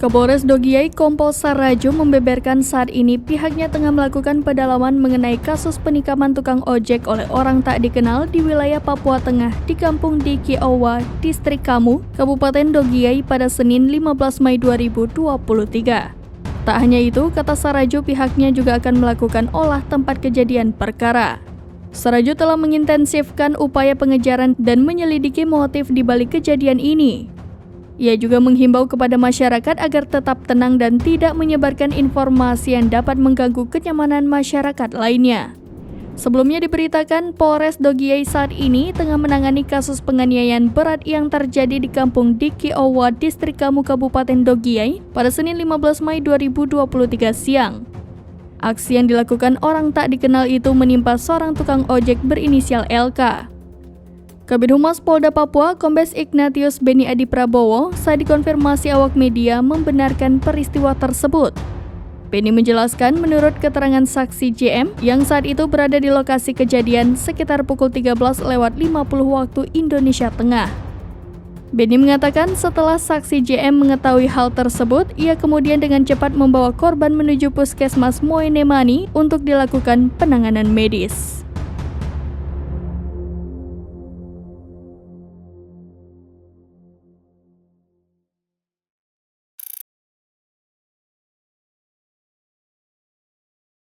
Kapolres Dogiay Kompol Sarajo membeberkan saat ini pihaknya tengah melakukan pendalaman mengenai kasus penikaman tukang ojek oleh orang tak dikenal di wilayah Papua Tengah di Kampung Diki Owa, Distrik Kamu, Kabupaten Dogiay pada Senin 15 Mei 2023. Tak hanya itu, kata Sarajo, pihaknya juga akan melakukan olah tempat kejadian perkara. Sarajo telah mengintensifkan upaya pengejaran dan menyelidiki motif di balik kejadian ini. Ia juga menghimbau kepada masyarakat agar tetap tenang dan tidak menyebarkan informasi yang dapat mengganggu kenyamanan masyarakat lainnya. Sebelumnya diberitakan Polres Dogiay saat ini tengah menangani kasus penganiayaan berat yang terjadi di Kampung Diki Owa, Distrik Kamu, Kabupaten Dogiay pada Senin 15 Mei 2023 siang. Aksi yang dilakukan orang tak dikenal itu menimpa seorang tukang ojek berinisial LK. Kabid Humas Polda Papua, Kombes Ignatius Beni Adi Prabowo, saat dikonfirmasi awak media membenarkan peristiwa tersebut. Beni menjelaskan menurut keterangan saksi JM yang saat itu berada di lokasi kejadian sekitar pukul 13.50 waktu Indonesia Tengah. Beni mengatakan setelah saksi JM mengetahui hal tersebut, ia kemudian dengan cepat membawa korban menuju puskesmas Moenemani untuk dilakukan penanganan medis.